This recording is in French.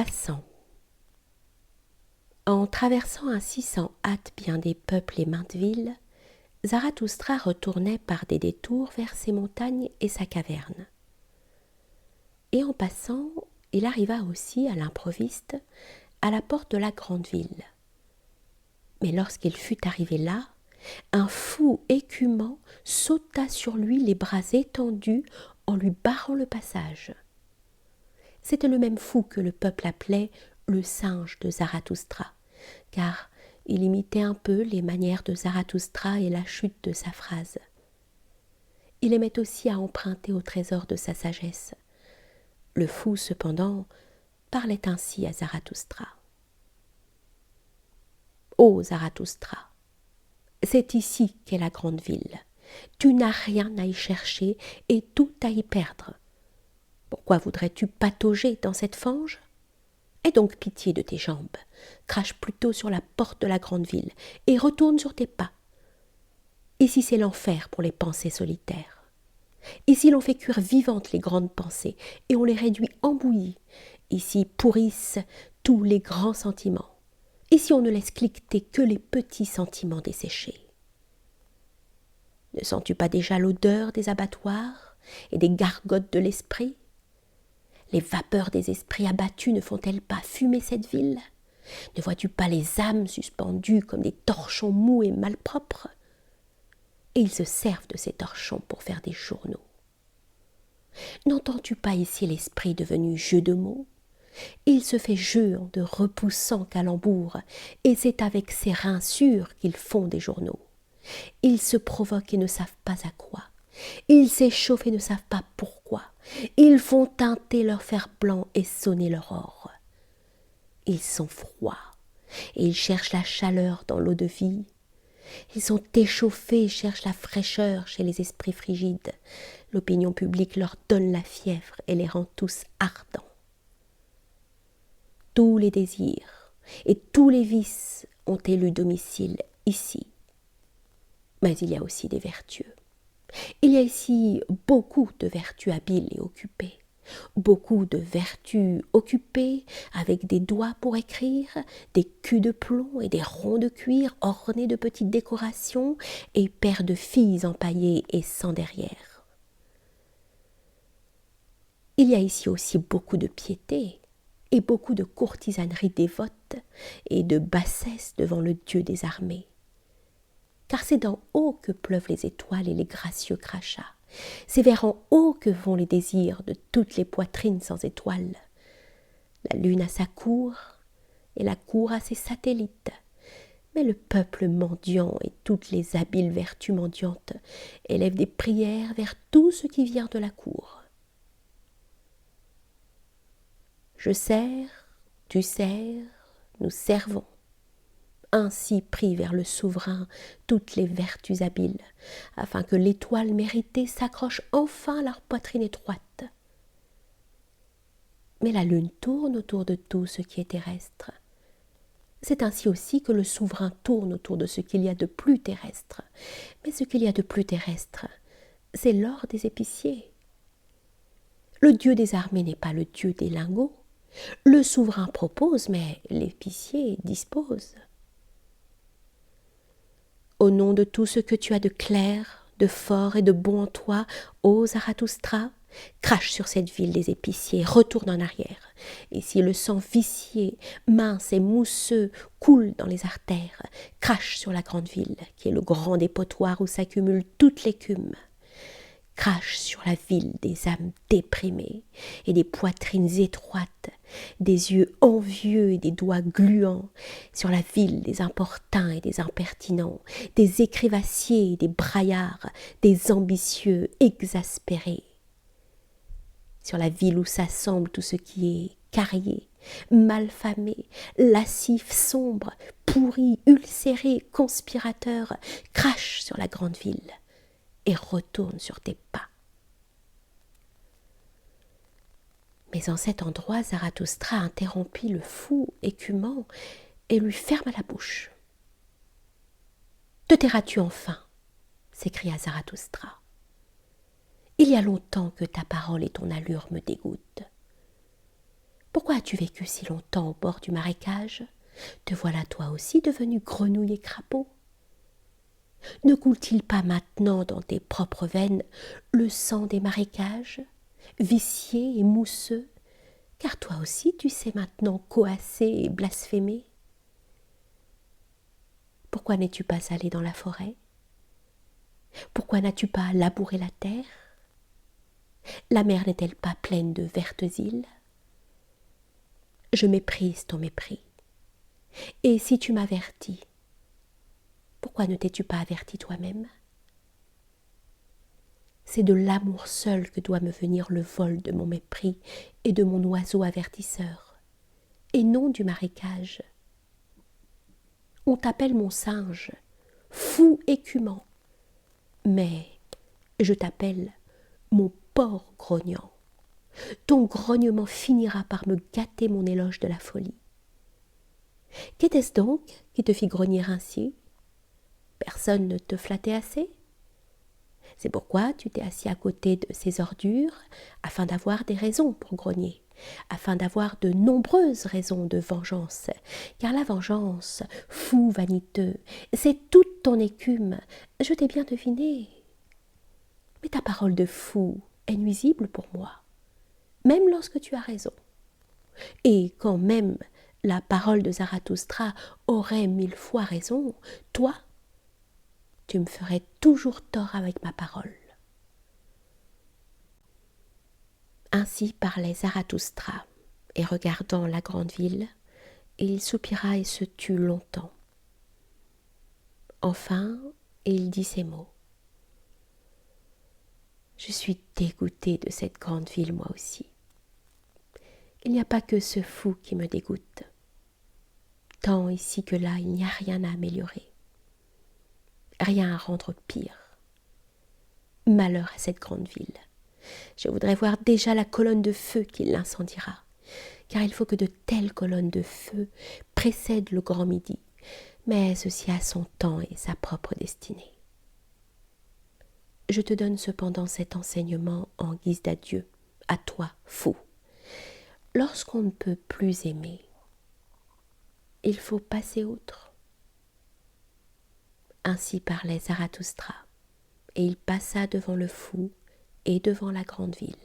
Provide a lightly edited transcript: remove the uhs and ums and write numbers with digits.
Passant. En traversant ainsi sans hâte bien des peuples et maintes villes, Zarathustra retournait par des détours vers ses montagnes et sa caverne. Et en passant, il arriva aussi, à l'improviste, à la porte de la grande ville. Mais lorsqu'il fut arrivé là, un fou écumant sauta sur lui les bras étendus en lui barrant le passage. C'était le même fou que le peuple appelait le singe de Zarathustra, car il imitait un peu les manières de Zarathustra et la chute de sa phrase. Il aimait aussi à emprunter au trésor de sa sagesse. Le fou, cependant, parlait ainsi à Zarathustra. « Ô Zarathustra, c'est ici qu'est la grande ville. Tu n'as rien à y chercher et tout à y perdre. Pourquoi voudrais-tu patauger dans cette fange ? Aie donc pitié de tes jambes, crache plutôt sur la porte de la grande ville et retourne sur tes pas. Ici c'est l'enfer pour les pensées solitaires. Ici l'on fait cuire vivantes les grandes pensées et on les réduit en bouillie. Ici pourrissent tous les grands sentiments. Ici on ne laisse cliqueter que les petits sentiments desséchés. Ne sens-tu pas déjà l'odeur des abattoirs et des gargotes de l'esprit ? Les vapeurs des esprits abattus ne font-elles pas fumer cette ville ? Ne vois-tu pas les âmes suspendues comme des torchons mous et malpropres ? Et ils se servent de ces torchons pour faire des journaux. N'entends-tu pas ici l'esprit devenu jeu de mots ? Il se fait jeu en de repoussants calembours, et c'est avec ses reins sûrs qu'ils font des journaux. Ils se provoquent et ne savent pas à quoi. Ils s'échauffent et ne savent pas pourquoi. Ils font teinter leur fer blanc et sonner leur or. Ils sont froids et ils cherchent la chaleur dans l'eau de vie. Ils sont échauffés et cherchent la fraîcheur chez les esprits frigides. L'opinion publique leur donne la fièvre et les rend tous ardents. Tous les désirs et tous les vices ont élu domicile ici. Mais il y a aussi des vertueux. Il y a ici beaucoup de vertus habiles et occupées, beaucoup de vertus occupées avec des doigts pour écrire, des culs de plomb et des ronds de cuir ornés de petites décorations et paires de filles empaillées et sans derrière. Il y a ici aussi beaucoup de piété et beaucoup de courtisanerie dévote et de bassesse devant le Dieu des armées. Car c'est d'en haut que pleuvent les étoiles et les gracieux crachats. C'est vers en haut que vont les désirs de toutes les poitrines sans étoiles. La lune a sa cour, et la cour a ses satellites. Mais le peuple mendiant et toutes les habiles vertus mendiantes élèvent des prières vers tout ce qui vient de la cour. Je sers, tu sers, nous servons. Ainsi pris vers le souverain toutes les vertus habiles, afin que l'étoile méritée s'accroche enfin à leur poitrine étroite. Mais la lune tourne autour de tout ce qui est terrestre. C'est ainsi aussi que le souverain tourne autour de ce qu'il y a de plus terrestre. Mais ce qu'il y a de plus terrestre, c'est l'or des épiciers. Le Dieu des armées n'est pas le Dieu des lingots. Le souverain propose, mais l'épicier dispose. Au nom de tout ce que tu as de clair, de fort et de bon en toi, ô Zarathustra, crache sur cette ville des épiciers, retourne en arrière. Et si le sang vicié, mince et mousseux coule dans les artères, crache sur la grande ville, qui est le grand dépotoir où s'accumule toute l'écume. Crache sur la ville des âmes déprimées et des poitrines étroites, des yeux envieux et des doigts gluants, sur la ville des importuns et des impertinents, des écrivassiers et des braillards, des ambitieux exaspérés. Sur la ville où s'assemble tout ce qui est carrié, malfamé, lascif, sombre, pourri, ulcéré, conspirateur, crache sur la grande ville et retourne sur tes pas. Mais en cet endroit, Zarathustra interrompit le fou écumant et lui ferma la bouche. « Te tairas-tu enfin » s'écria Zarathustra. « Il y a longtemps que ta parole et ton allure me dégoûtent. Pourquoi as-tu vécu si longtemps au bord du marécage? Te voilà toi aussi devenu grenouille et crapaud. Ne coule-t-il pas maintenant dans tes propres veines le sang des marécages, vicié et mousseux, car toi aussi tu sais maintenant coasser et blasphémer? Pourquoi n'es-tu pas allé dans la forêt? Pourquoi n'as-tu pas labouré la terre? La mer n'est-elle pas pleine de vertes îles? Je méprise ton mépris. Et si tu m'avertis, pourquoi ne t'es-tu pas averti toi-même? C'est de l'amour seul que doit me venir le vol de mon mépris et de mon oiseau avertisseur, et non du marécage. On t'appelle mon singe, fou écumant, mais je t'appelle mon porc grognant. Ton grognement finira par me gâter mon éloge de la folie. Qu'était-ce donc qui te fit grogner ainsi? Personne ne te flattait assez? C'est pourquoi tu t'es assis à côté de ces ordures, afin d'avoir des raisons pour grogner, afin d'avoir de nombreuses raisons de vengeance, car la vengeance, fou vaniteux, c'est toute ton écume, je t'ai bien deviné. Mais ta parole de fou est nuisible pour moi, même lorsque tu as raison. Et quand même la parole de Zarathustra aurait 1000 fois raison, toi, tu me ferais toujours tort avec ma parole. Ainsi parlait Zarathustra, et regardant la grande ville, il soupira et se tut longtemps. Enfin, il dit ces mots. Je suis dégoûté de cette grande ville, moi aussi. Il n'y a pas que ce fou qui me dégoûte. Tant ici que là, il n'y a rien à améliorer, rien à rendre pire. Malheur à cette grande ville. Je voudrais voir déjà la colonne de feu qui l'incendiera, car il faut que de telles colonnes de feu précèdent le grand midi, mais ceci a son temps et sa propre destinée. Je te donne cependant cet enseignement en guise d'adieu, à toi, fou. Lorsqu'on ne peut plus aimer, il faut passer outre. Ainsi parlait Zarathustra, et il passa devant le fou et devant la grande ville.